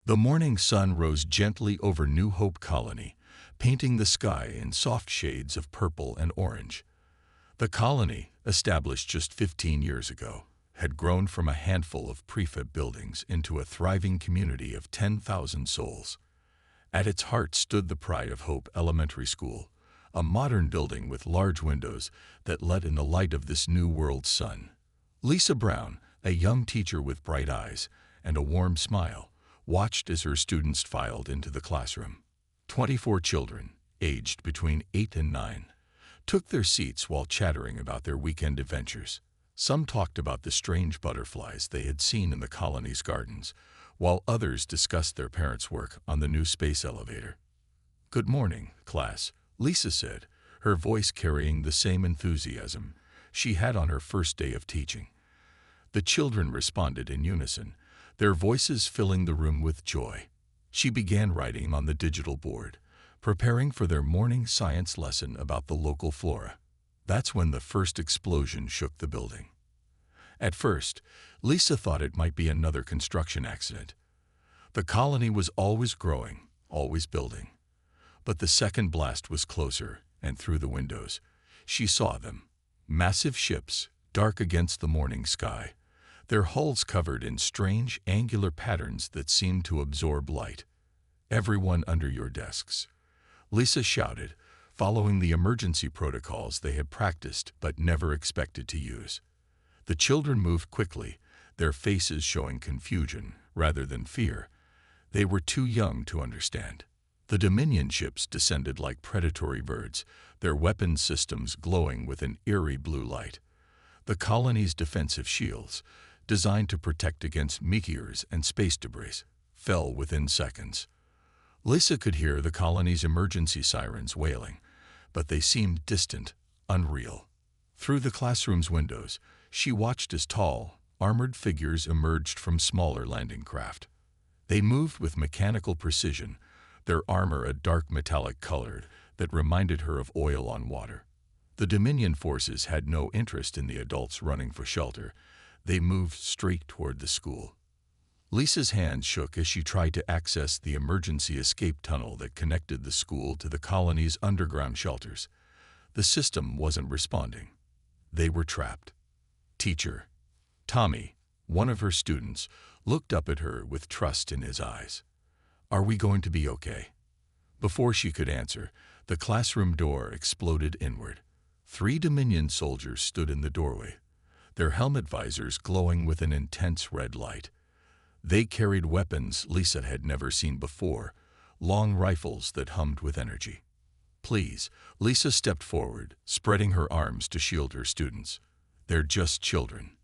The morning sun rose gently over New Hope Colony, painting the sky in soft shades of purple and orange. The colony, established just 15 years ago, had grown from a handful of prefab buildings into a thriving community of 10,000 souls. At its heart stood the Pride of Hope Elementary School, a modern building with large windows that let in the light of this new world's sun. Lisa Brown, a young teacher with bright eyes and a warm smile, watched as her students filed into the classroom. 24 children, aged between 8 and 9, took their seats while chattering about their weekend adventures. Some talked about the strange butterflies they had seen in the colony's gardens, while others discussed their parents' work on the new space elevator. "Good morning, class," Lisa said, her voice carrying the same enthusiasm she had on her first day of teaching. The children responded in unison, their voices filling the room with joy. She began writing on the digital board, preparing for their morning science lesson about the local flora. That's when the first explosion shook the building. At first, Lisa thought it might be another construction accident. The colony was always growing, always building. But the second blast was closer, and through the windows, she saw them. Massive ships, dark against the morning sky, their hulls covered in strange, angular patterns that seemed to absorb light. "Everyone under your desks," Lisa shouted, following the emergency protocols they had practiced but never expected to use. The children moved quickly, their faces showing confusion rather than fear. They were too young to understand. The Dominion ships descended like predatory birds, their weapons systems glowing with an eerie blue light. The colony's defensive shields, designed to protect against meteors and space debris, fell within seconds. Lisa could hear the colony's emergency sirens wailing, but they seemed distant, unreal. Through the classroom's windows, she watched as tall, armored figures emerged from smaller landing craft. They moved with mechanical precision, their armor a dark metallic color that reminded her of oil on water. The Dominion forces had no interest in the adults running for shelter. They moved straight toward the school. Lisa's hands shook as she tried to access the emergency escape tunnel that connected the school to the colony's underground shelters. The system wasn't responding. They were trapped. Teacher Tommy, one of her students, looked up at her with trust in his eyes. "Are we going to be okay?" Before she could answer, the classroom door exploded inward. 3 Dominion soldiers stood in the doorway, their helmet visors glowing with an intense red light. They carried weapons Lisa had never seen before, long rifles that hummed with energy. "Please," Lisa stepped forward, spreading her arms to shield her students. "They're just children."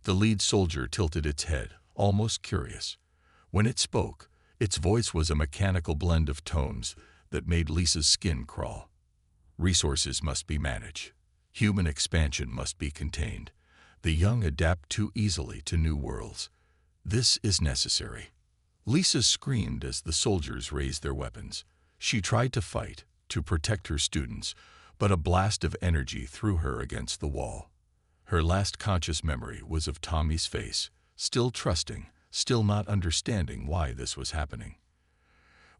The lead soldier tilted its head, almost curious. When it spoke, its voice was a mechanical blend of tones that made Lisa's skin crawl. "Resources must be managed. Human expansion must be contained. The young adapt too easily to new worlds. This is necessary." Lisa screamed as the soldiers raised their weapons. She tried to fight, to protect her students, but a blast of energy threw her against the wall. Her last conscious memory was of Tommy's face, still trusting, still not understanding why this was happening.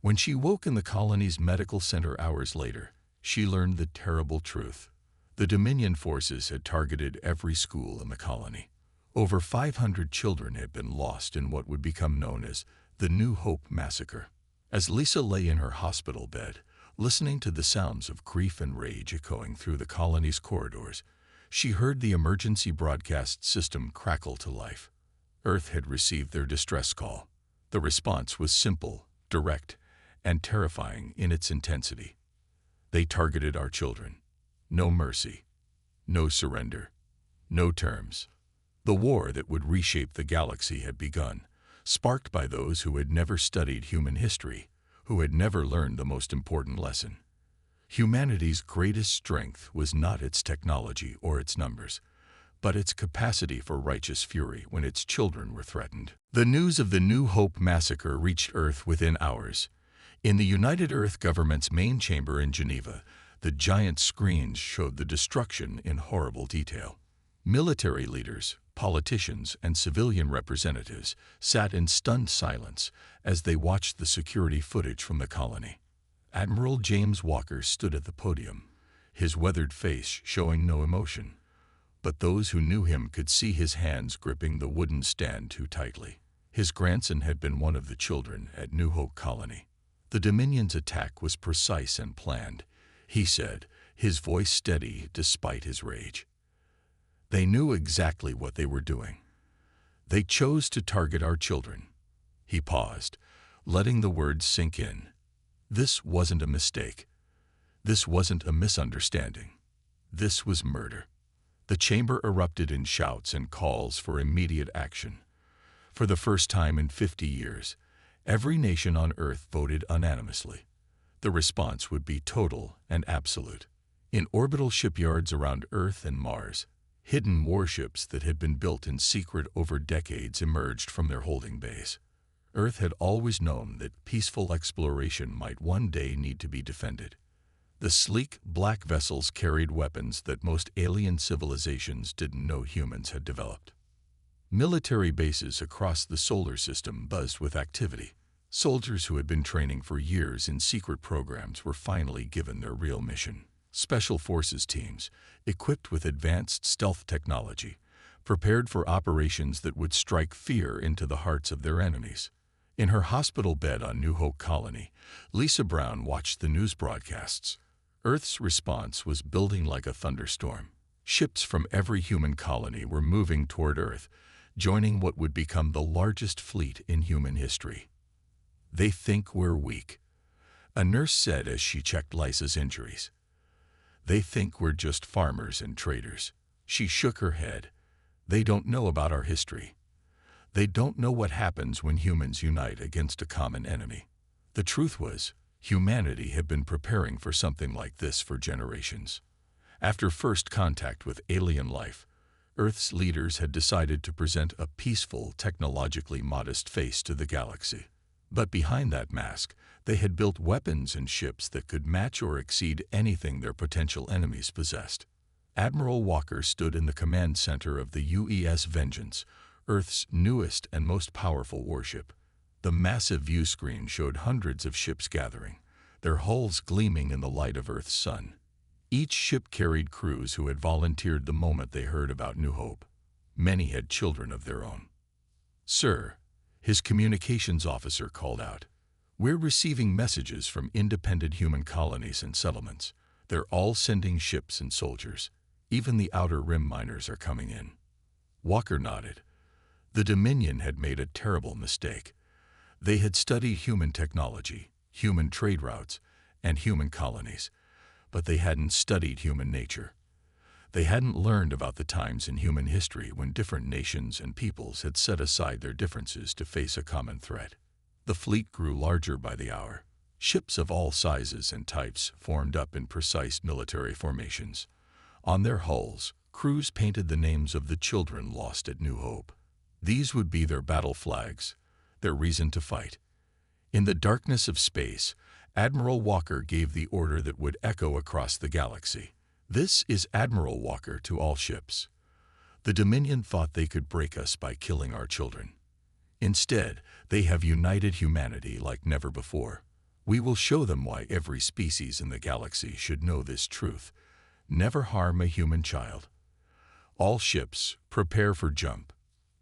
When she woke in the colony's medical center hours later, she learned the terrible truth. The Dominion forces had targeted every school in the colony. Over 500 children had been lost in what would become known as the New Hope Massacre. As Lisa lay in her hospital bed, listening to the sounds of grief and rage echoing through the colony's corridors, she heard the emergency broadcast system crackle to life. Earth had received their distress call. The response was simple, direct, and terrifying in its intensity. They targeted our children. No mercy. No surrender. No terms. The war that would reshape the galaxy had begun, sparked by those who had never studied human history, who had never learned the most important lesson. Humanity's greatest strength was not its technology or its numbers, but its capacity for righteous fury when its children were threatened. The news of the New Hope Massacre reached Earth within hours. In the United Earth Government's main chamber in Geneva, the giant screens showed the destruction in horrible detail. Military leaders, Politicians and civilian representatives sat in stunned silence as they watched the security footage from the colony. Admiral James Walker stood at the podium, his weathered face showing no emotion, but those who knew him could see his hands gripping the wooden stand too tightly. His grandson had been one of the children at New Hope Colony. The Dominion's attack was precise and planned, he said, his voice steady despite his rage. They knew exactly what they were doing. They chose to target our children. He paused, letting the words sink in. This wasn't a mistake. This wasn't a misunderstanding. This was murder. The chamber erupted in shouts and calls for immediate action. For the first time in 50 years, every nation on Earth voted unanimously. The response would be total and absolute. In orbital shipyards around Earth and Mars, hidden warships that had been built in secret over decades emerged from their holding bays. Earth had always known that peaceful exploration might one day need to be defended. The sleek, black vessels carried weapons that most alien civilizations didn't know humans had developed. Military bases across the solar system buzzed with activity. Soldiers who had been training for years in secret programs were finally given their real mission. Special forces teams, equipped with advanced stealth technology, prepared for operations that would strike fear into the hearts of their enemies. In her hospital bed on New Hope Colony, Lisa Brown watched the news broadcasts. Earth's response was building like a thunderstorm. Ships from every human colony were moving toward Earth, joining what would become the largest fleet in human history. They think we're weak, a nurse said as she checked Lisa's injuries. They think we're just farmers and traders. She shook her head. They don't know about our history. They don't know what happens when humans unite against a common enemy. The truth was, humanity had been preparing for something like this for generations. After first contact with alien life, Earth's leaders had decided to present a peaceful, technologically modest face to the galaxy. But behind that mask, they had built weapons and ships that could match or exceed anything their potential enemies possessed. Admiral Walker stood in the command center of the UES Vengeance, Earth's newest and most powerful warship. The massive view screen showed hundreds of ships gathering, their hulls gleaming in the light of Earth's sun. Each ship carried crews who had volunteered the moment they heard about New Hope. Many had children of their own. "Sir," his communications officer called out, "we're receiving messages from independent human colonies and settlements. They're all sending ships and soldiers. Even the Outer Rim miners are coming in." Walker nodded. The Dominion had made a terrible mistake. They had studied human technology, human trade routes, and human colonies, but they hadn't studied human nature. They hadn't learned about the times in human history when different nations and peoples had set aside their differences to face a common threat. The fleet grew larger by the hour. Ships of all sizes and types formed up in precise military formations. On their hulls, crews painted the names of the children lost at New Hope. These would be their battle flags, their reason to fight. In the darkness of space, Admiral Walker gave the order that would echo across the galaxy. "This is Admiral Walker to all ships. The Dominion thought they could break us by killing our children. Instead, they have united humanity like never before. We will show them why every species in the galaxy should know this truth. Never harm a human child. All ships, prepare for jump.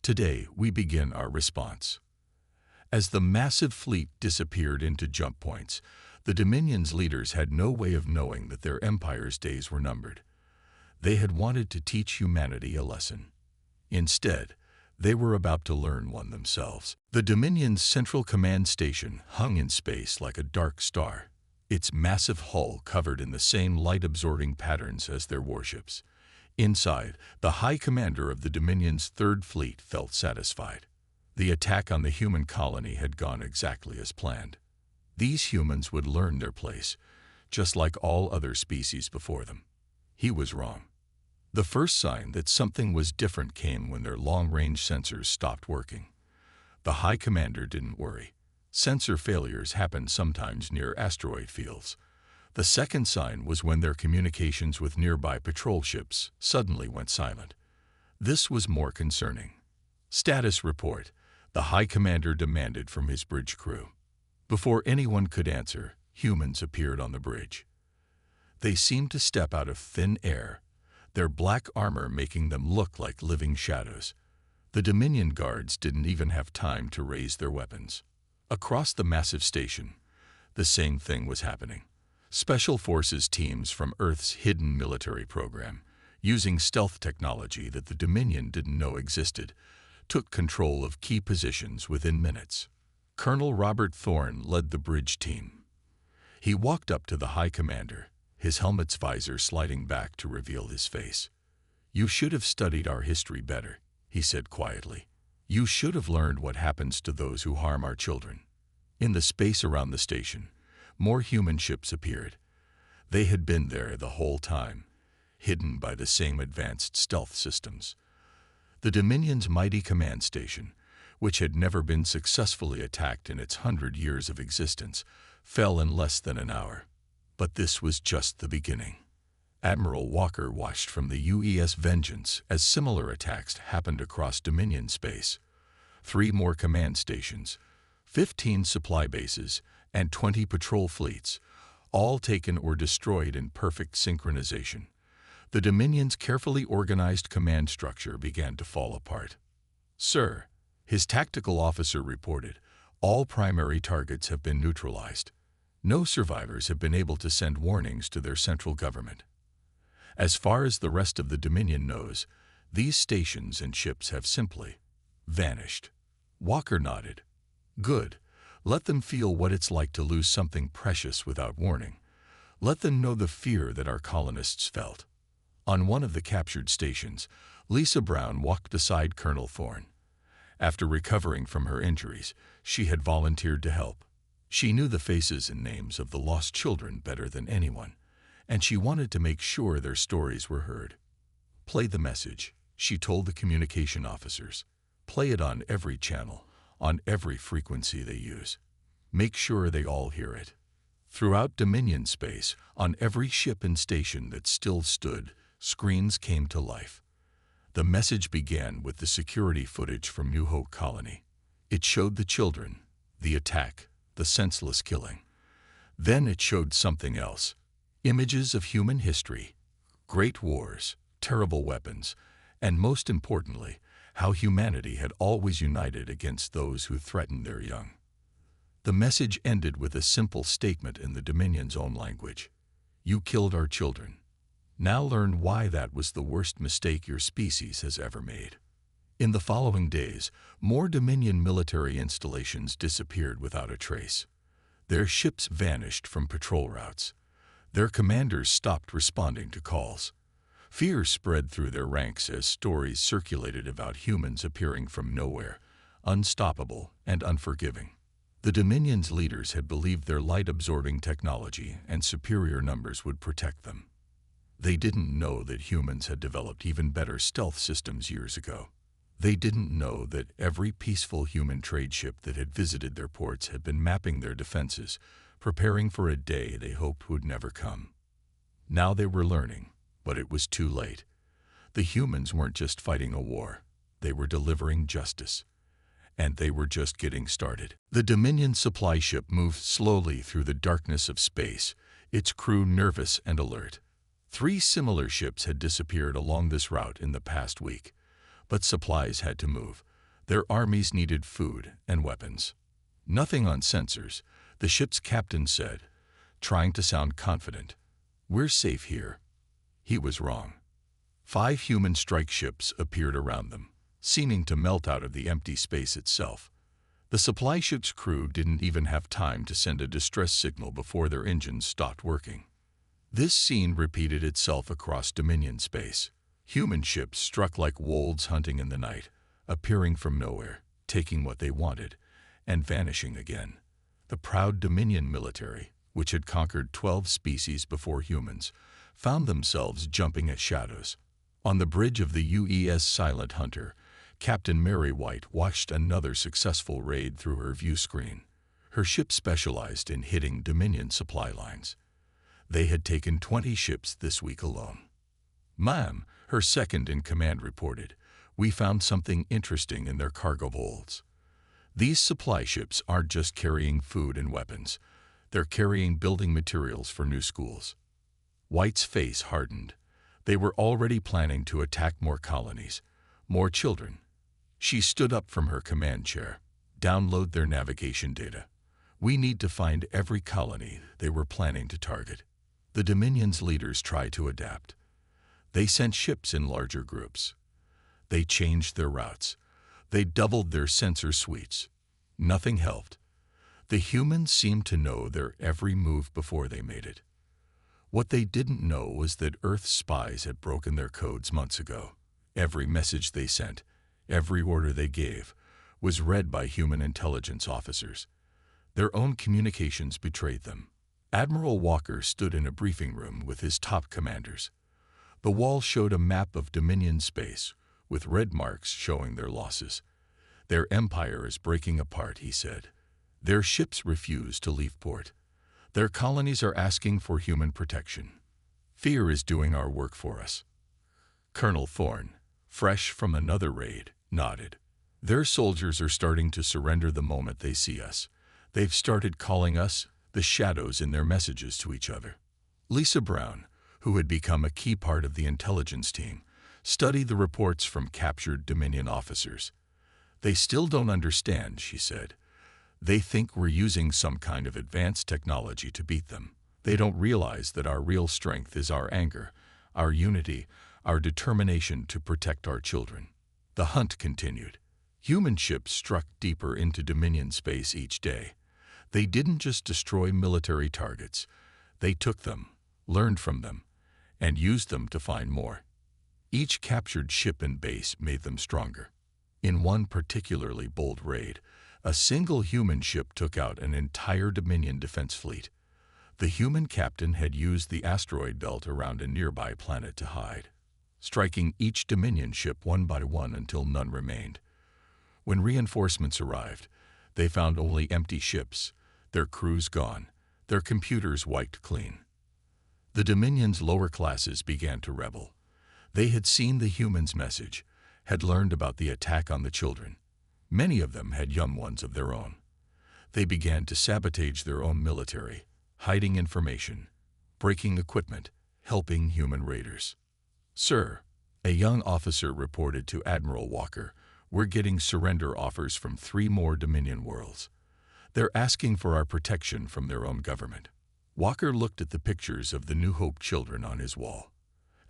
Today, we begin our response." As the massive fleet disappeared into jump points, the Dominion's leaders had no way of knowing that their empire's days were numbered. They had wanted to teach humanity a lesson. Instead, they were about to learn one themselves. The Dominion's central command station hung in space like a dark star, its massive hull covered in the same light-absorbing patterns as their warships. Inside, the High Commander of the Dominion's Third Fleet felt satisfied. The attack on the human colony had gone exactly as planned. These humans would learn their place, just like all other species before them. He was wrong. The first sign that something was different came when their long-range sensors stopped working. The High Commander didn't worry. Sensor failures happened sometimes near asteroid fields. The second sign was when their communications with nearby patrol ships suddenly went silent. This was more concerning. Status report, the High Commander demanded from his bridge crew. Before anyone could answer, humans appeared on the bridge. They seemed to step out of thin air, their black armor making them look like living shadows. The Dominion guards didn't even have time to raise their weapons. Across the massive station, the same thing was happening. Special Forces teams from Earth's hidden military program, using stealth technology that the Dominion didn't know existed, took control of key positions within minutes. Colonel Robert Thorne led the bridge team. He walked up to the High Commander, his helmet's visor sliding back to reveal his face. "You should have studied our history better," he said quietly. "You should have learned what happens to those who harm our children." In the space around the station, more human ships appeared. They had been there the whole time, hidden by the same advanced stealth systems. The Dominion's mighty command station, which had never been successfully attacked in its 100 years of existence, fell in less than an hour. But this was just the beginning. Admiral Walker watched from the UES Vengeance as similar attacks happened across Dominion space. 3 more command stations, 15 supply bases, and 20 patrol fleets, all taken or destroyed in perfect synchronization. The Dominion's carefully organized command structure began to fall apart. "Sir," his tactical officer reported, "all primary targets have been neutralized. No survivors have been able to send warnings to their central government. As far as the rest of the Dominion knows, these stations and ships have simply vanished." Walker nodded. "Good. Let them feel what it's like to lose something precious without warning. Let them know the fear that our colonists felt." On one of the captured stations, Lisa Brown walked beside Colonel Thorne. After recovering from her injuries, she had volunteered to help. She knew the faces and names of the lost children better than anyone, and she wanted to make sure their stories were heard. "Play the message," she told the communication officers. "Play it on every channel, on every frequency they use. Make sure they all hear it." Throughout Dominion space, on every ship and station that still stood, screens came to life. The message began with the security footage from New Hope Colony. It showed the children, the attack, the senseless killing. Then it showed something else. Images of human history, great wars, terrible weapons, and most importantly, how humanity had always united against those who threatened their young. The message ended with a simple statement in the Dominion's own language. "You killed our children. Now learn why that was the worst mistake your species has ever made." In the following days, more Dominion military installations disappeared without a trace. Their ships vanished from patrol routes. Their commanders stopped responding to calls. Fear spread through their ranks as stories circulated about humans appearing from nowhere, unstoppable and unforgiving. The Dominion's leaders had believed their light-absorbing technology and superior numbers would protect them. They didn't know that humans had developed even better stealth systems years ago. They didn't know that every peaceful human trade ship that had visited their ports had been mapping their defenses, preparing for a day they hoped would never come. Now they were learning, but it was too late. The humans weren't just fighting a war. They were delivering justice. And they were just getting started. The Dominion supply ship moved slowly through the darkness of space, its crew nervous and alert. 3 similar ships had disappeared along this route in the past week, but supplies had to move. Their armies needed food and weapons. "Nothing on sensors," the ship's captain said, trying to sound confident. "We're safe here." He was wrong. 5 human strike ships appeared around them, seeming to melt out of the empty space itself. The supply ship's crew didn't even have time to send a distress signal before their engines stopped working. This scene repeated itself across Dominion space. Human ships struck like wolves hunting in the night, appearing from nowhere, taking what they wanted, and vanishing again. The proud Dominion military, which had conquered 12 species before humans, found themselves jumping at shadows. On the bridge of the UES Silent Hunter, Captain Mary White watched another successful raid through her view screen. Her ship specialized in hitting Dominion supply lines. They had taken 20 ships this week alone. "Ma'am," her second-in-command reported, We found something interesting in their cargo holds. These supply ships aren't just carrying food and weapons. They're carrying building materials for new schools. White's face hardened. They were already planning to attack more colonies, more children. She stood up from her command chair. Download their navigation data. We need to find every colony they were planning to target. The Dominion's leaders tried to adapt. They sent ships in larger groups. They changed their routes. They doubled their sensor suites. Nothing helped. The humans seemed to know their every move before they made it. What they didn't know was that Earth's spies had broken their codes months ago. Every message they sent, every order they gave, was read by human intelligence officers. Their own communications betrayed them. Admiral Walker stood in a briefing room with his top commanders. The wall showed a map of Dominion space, with red marks showing their losses. Their empire is breaking apart, he said. Their ships refuse to leave port. Their colonies are asking for human protection. Fear is doing our work for us. Colonel Thorne, fresh from another raid, nodded. Their soldiers are starting to surrender the moment they see us. They've started calling us the shadows in their messages to each other. Lisa Brown, who had become a key part of the intelligence team, studied the reports from captured Dominion officers. They still don't understand, she said. They think we're using some kind of advanced technology to beat them. They don't realize that our real strength is our anger, our unity, our determination to protect our children. The hunt continued. Human ships struck deeper into Dominion space each day. They didn't just destroy military targets. They took them, learned from them, and used them to find more. Each captured ship and base made them stronger. In one particularly bold raid, a single human ship took out an entire Dominion defense fleet. The human captain had used the asteroid belt around a nearby planet to hide, striking each Dominion ship one by one until none remained. When reinforcements arrived, they found only empty ships, their crews gone, their computers wiped clean. The Dominion's lower classes began to rebel. They had seen the humans' message, had learned about the attack on the children. Many of them had young ones of their own. They began to sabotage their own military, hiding information, breaking equipment, helping human raiders. Sir, a young officer reported to Admiral Walker, we're getting surrender offers from 3 more Dominion worlds. They're asking for our protection from their own government. Walker looked at the pictures of the New Hope children on his wall.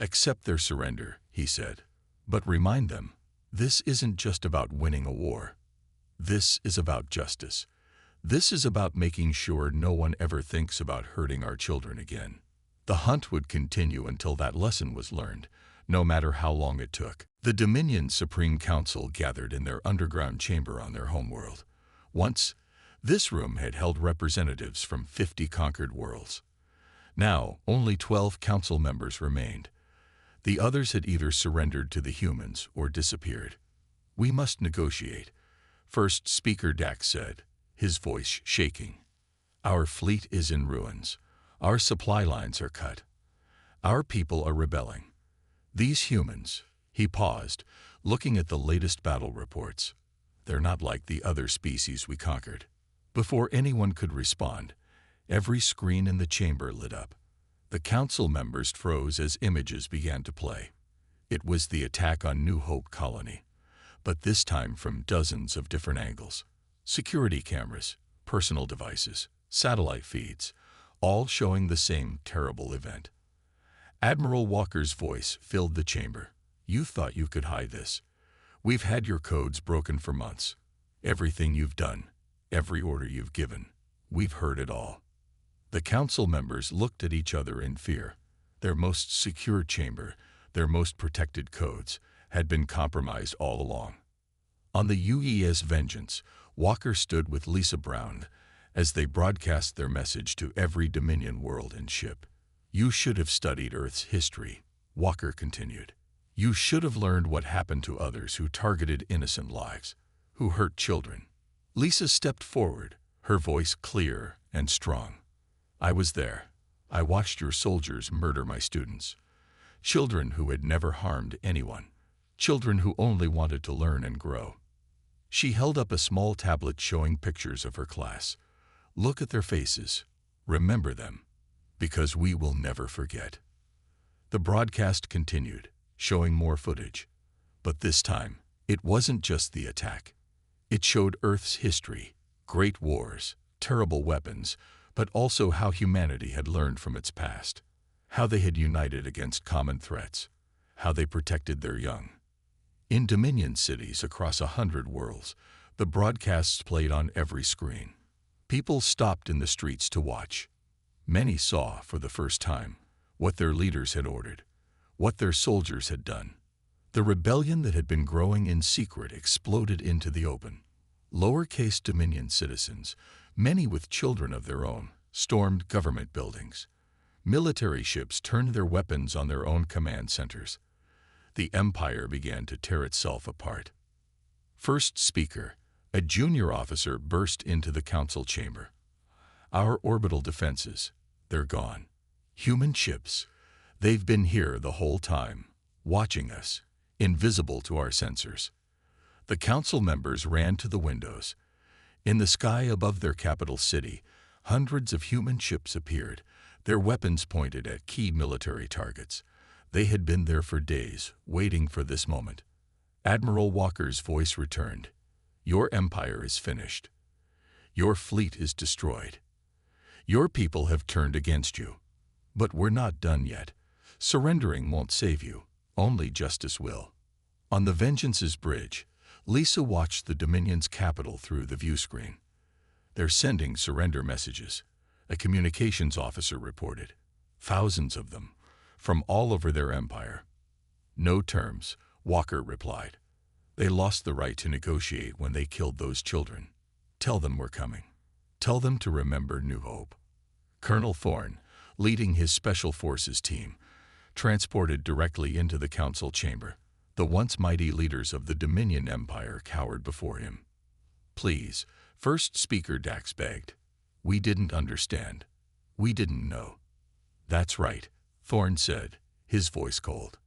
Accept their surrender, he said. But remind them, this isn't just about winning a war. This is about justice. This is about making sure no one ever thinks about hurting our children again. The hunt would continue until that lesson was learned, no matter how long it took. The Dominion Supreme Council gathered in their underground chamber on their homeworld. Once, this room had held representatives from 50 conquered worlds. Now, only 12 council members remained. The others had either surrendered to the humans or disappeared. We must negotiate, First Speaker Dax said, his voice shaking. Our fleet is in ruins. Our supply lines are cut. Our people are rebelling. These humans, he paused, looking at the latest battle reports. They're not like the other species we conquered. Before anyone could respond, every screen in the chamber lit up. The council members froze as images began to play. It was the attack on New Hope Colony, but this time from dozens of different angles. Security cameras, personal devices, satellite feeds, all showing the same terrible event. Admiral Walker's voice filled the chamber. You thought you could hide this. We've had your codes broken for months. Everything you've done, every order you've given, we've heard it all. The council members looked at each other in fear. Their most secure chamber, their most protected codes, had been compromised all along. On the UES Vengeance, Walker stood with Lisa Brown as they broadcast their message to every Dominion world and ship. You should have studied Earth's history, Walker continued. You should have learned what happened to others who targeted innocent lives, who hurt children. Lisa stepped forward, her voice clear and strong. I was there. I watched your soldiers murder my students. Children who had never harmed anyone. children who only wanted to learn and grow. She held up a small tablet showing pictures of her class. Look at their faces. Remember them, because we will never forget. The broadcast continued, showing more footage. But this time, it wasn't just the attack. It showed Earth's history, great wars, terrible weapons, but also how humanity had learned from its past, how they had united against common threats, how they protected their young. In Dominion cities across 100 worlds, the broadcasts played on every screen. People stopped in the streets to watch. Many saw, for the first time, what their leaders had ordered, what their soldiers had done. The rebellion that had been growing in secret exploded into the open. Lowercase Dominion citizens, many with children of their own, stormed government buildings. Military ships turned their weapons on their own command centers. The Empire began to tear itself apart. First speaker, a junior officer, burst into the council chamber. Our orbital defenses, they're gone. Human ships, they've been here the whole time, watching us, invisible to our sensors. The council members ran to the windows. In the sky above their capital city, hundreds of human ships appeared, their weapons pointed at key military targets. They had been there for days, waiting for this moment. Admiral Walker's voice returned. Your empire is finished. Your fleet is destroyed. Your people have turned against you. But we're not done yet. Surrendering won't save you. Only justice will. On the Vengeance's bridge, Lisa watched the Dominion's capital through the view screen. They're sending surrender messages, a communications officer reported. Thousands of them, from all over their empire. No terms, Walker replied. They lost the right to negotiate when they killed those children. Tell them we're coming. Tell them to remember New Hope. Colonel Thorne, leading his Special Forces team, transported directly into the council chamber. The once mighty leaders of the Dominion Empire cowered before him. Please, First Speaker Dax begged. We didn't understand. We didn't know. That's right, Thorne said, his voice cold.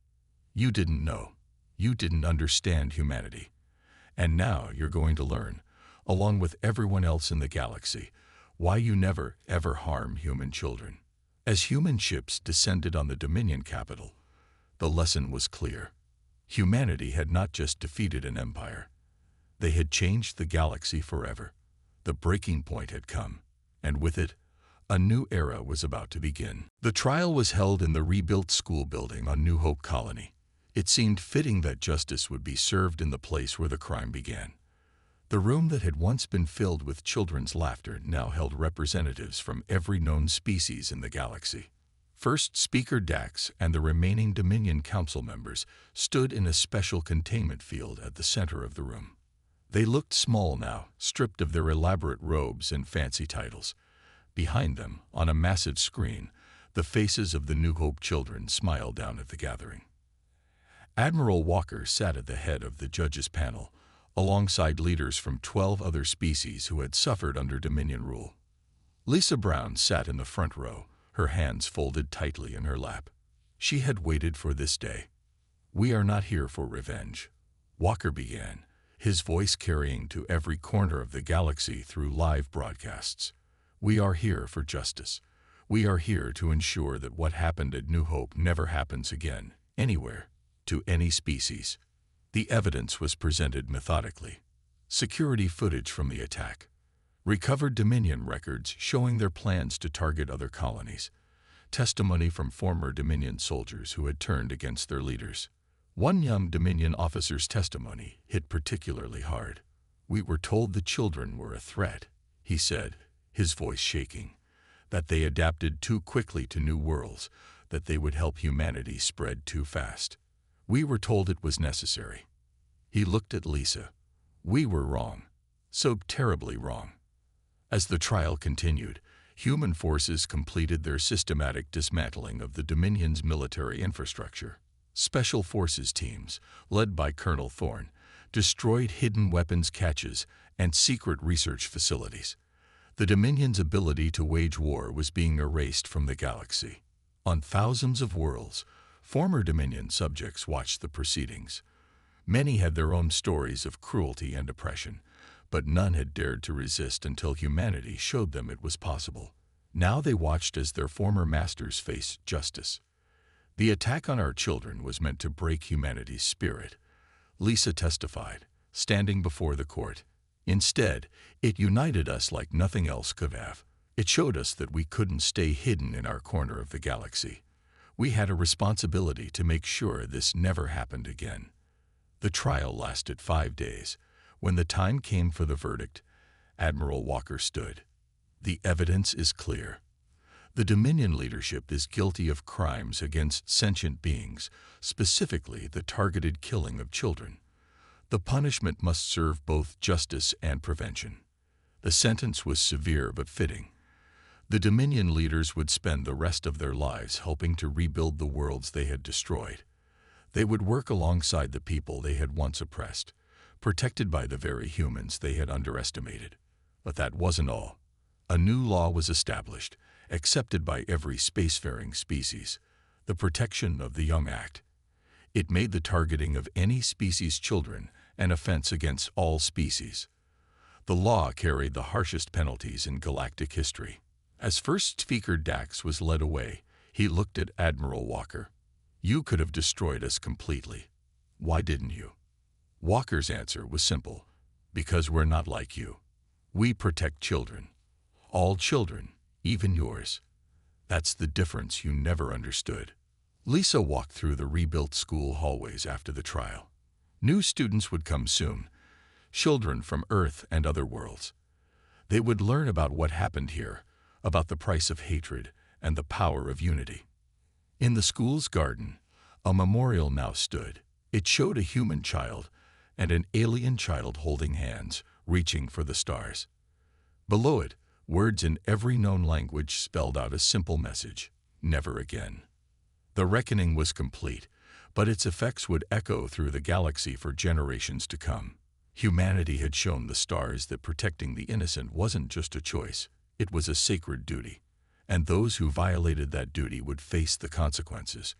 You didn't know. You didn't understand humanity. And now you're going to learn, along with everyone else in the galaxy, why you never, ever harm human children. As human ships descended on the Dominion capital, the lesson was clear. Humanity had not just defeated an empire. They had changed the galaxy forever. The breaking point had come, and with it, a new era was about to begin. The trial was held in the rebuilt school building on New Hope Colony. It seemed fitting that justice would be served in the place where the crime began. The room that had once been filled with children's laughter now held representatives from every known species in the galaxy. First Speaker Dax and the remaining Dominion Council members stood in a special containment field at the center of the room. They looked small now, stripped of their elaborate robes and fancy titles. Behind them, on a massive screen, the faces of the New Hope children smiled down at the gathering. Admiral Walker sat at the head of the judges' panel, alongside leaders from 12 other species who had suffered under Dominion rule. Lisa Brown sat in the front row, her hands folded tightly in her lap. She had waited for this day. We are not here for revenge, Walker began, his voice carrying to every corner of the galaxy through live broadcasts. We are here for justice. We are here to ensure that what happened at New Hope never happens again, anywhere, to any species. The evidence was presented methodically. Security footage from the attack. Recovered Dominion records showing their plans to target other colonies. Testimony from former Dominion soldiers who had turned against their leaders. One young Dominion officer's testimony hit particularly hard. We were told the children were a threat, he said, his voice shaking, that they adapted too quickly to new worlds, that they would help humanity spread too fast. We were told it was necessary. He looked at Lisa. We were wrong, so terribly wrong. As the trial continued, human forces completed their systematic dismantling of the Dominion's military infrastructure. Special Forces teams, led by Colonel Thorne, destroyed hidden weapons caches and secret research facilities. The Dominion's ability to wage war was being erased from the galaxy. On thousands of worlds, former Dominion subjects watched the proceedings. Many had their own stories of cruelty and oppression, but none had dared to resist until humanity showed them it was possible. Now they watched as their former masters faced justice. The attack on our children was meant to break humanity's spirit, Lisa testified, standing before the court. Instead, it united us like nothing else could have. It showed us that we couldn't stay hidden in our corner of the galaxy. We had a responsibility to make sure this never happened again. The trial lasted 5 days. When the time came for the verdict, Admiral Walker stood. The evidence is clear. The Dominion leadership is guilty of crimes against sentient beings, specifically the targeted killing of children. The punishment must serve both justice and prevention. The sentence was severe but fitting. The Dominion leaders would spend the rest of their lives helping to rebuild the worlds they had destroyed. They would work alongside the people they had once oppressed, protected by the very humans they had underestimated. But that wasn't all. A new law was established, accepted by every spacefaring species, the Protection of the Young Act. It made the targeting of any species' children an offense against all species. The law carried the harshest penalties in galactic history. As First Speaker Dax was led away, he looked at Admiral Walker. "You could have destroyed us completely. Why didn't you?" Walker's answer was simple. "Because we're not like you. We protect children. All children, even yours. That's the difference you never understood." Lisa walked through the rebuilt school hallways after the trial. New students would come soon, children from Earth and other worlds. They would learn about what happened here, about the price of hatred and the power of unity. In the school's garden, a memorial now stood. It showed a human child and an alien child holding hands, reaching for the stars. Below it, words in every known language spelled out a simple message: never again. The reckoning was complete, but its effects would echo through the galaxy for generations to come. Humanity had shown the stars that protecting the innocent wasn't just a choice, it was a sacred duty. And those who violated that duty would face the consequences,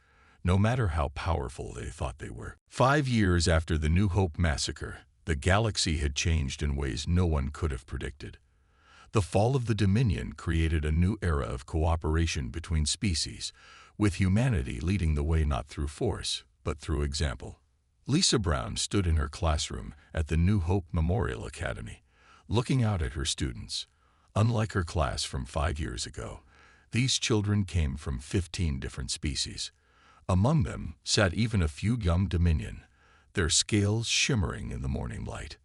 no matter how powerful they thought they were. 5 years after the New Hope massacre, the galaxy had changed in ways no one could have predicted. The fall of the Dominion created a new era of cooperation between species, with humanity leading the way not through force, but through example. Lisa Brown stood in her classroom at the New Hope Memorial Academy, looking out at her students. Unlike her class from 5 years ago, these children came from 15 different species. Among them sat even a few young Dominion, their scales shimmering in the morning light.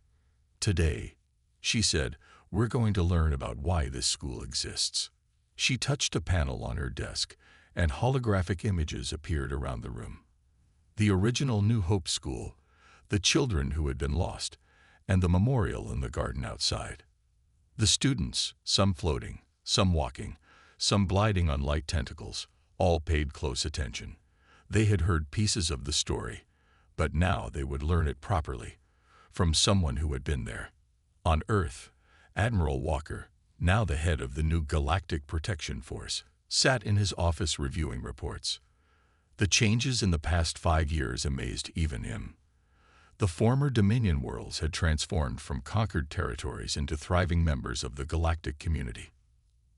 "Today," she said, "we're going to learn about why this school exists." She touched a panel on her desk, and holographic images appeared around the room. The original New Hope School, the children who had been lost, and the memorial in the garden outside. The students, some floating, some walking, some gliding on light tentacles, all paid close attention. They had heard pieces of the story, but now they would learn it properly, from someone who had been there. On Earth, Admiral Walker, now the head of the new Galactic Protection Force, sat in his office reviewing reports. The changes in the past 5 years amazed even him. The former Dominion worlds had transformed from conquered territories into thriving members of the galactic community.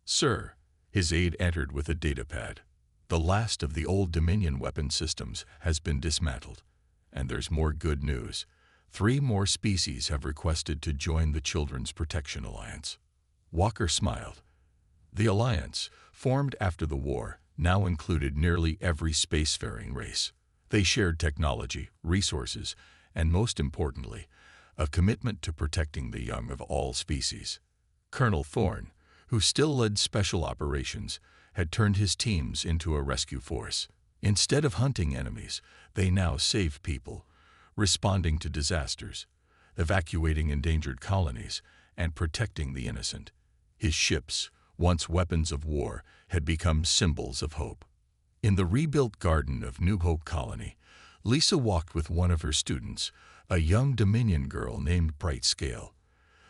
"Sir," his aide entered with a datapad, "the last of the old Dominion weapon systems has been dismantled. And there's more good news. 3 more species have requested to join the Children's Protection Alliance." Walker smiled. The alliance, formed after the war, now included nearly every spacefaring race. They shared technology, resources, and most importantly, a commitment to protecting the young of all species. Colonel Thorne, who still led special operations, had turned his teams into a rescue force. Instead of hunting enemies, they now saved people, responding to disasters, evacuating endangered colonies, and protecting the innocent. His ships, once weapons of war, had become symbols of hope. In the rebuilt garden of New Hope Colony, Lisa walked with one of her students, a young Dominion girl named Bright Scale.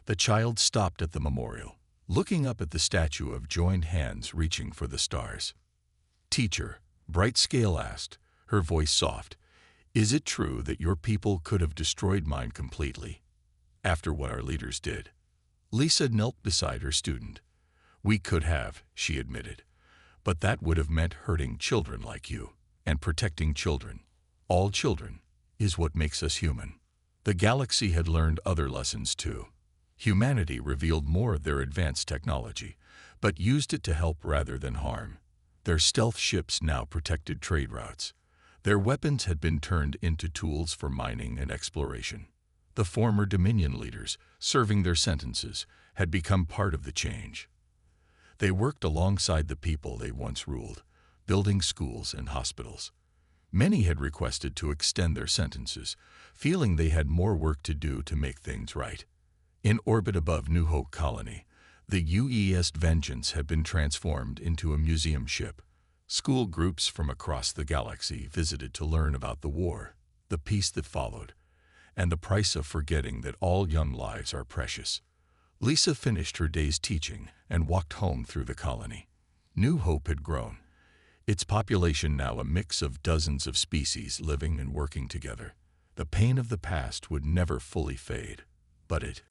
The child stopped at the memorial, looking up at the statue of joined hands reaching for the stars. "Teacher," Bright Scale asked, her voice soft, Is it true that your people could have destroyed mine completely after what our leaders did? Lisa knelt beside her student. We could have, she admitted, but that would have meant hurting children like you and protecting children. All children is what makes us human. The galaxy had learned other lessons too. Humanity revealed more of their advanced technology, but used it to help rather than harm. Their stealth ships now protected trade routes. Their weapons had been turned into tools for mining and exploration. The former Dominion leaders, serving their sentences, had become part of the change. They worked alongside the people they once ruled, building schools and hospitals. Many had requested to extend their sentences, feeling they had more work to do to make things right. In orbit above New Hope Colony, the UES Vengeance had been transformed into a museum ship. School groups from across the galaxy visited to learn about the war, the peace that followed, and the price of forgetting that all young lives are precious. Lisa finished her day's teaching and walked home through the colony. New Hope had grown, its population now a mix of dozens of species living and working together. The pain of the past would never fully fade, but it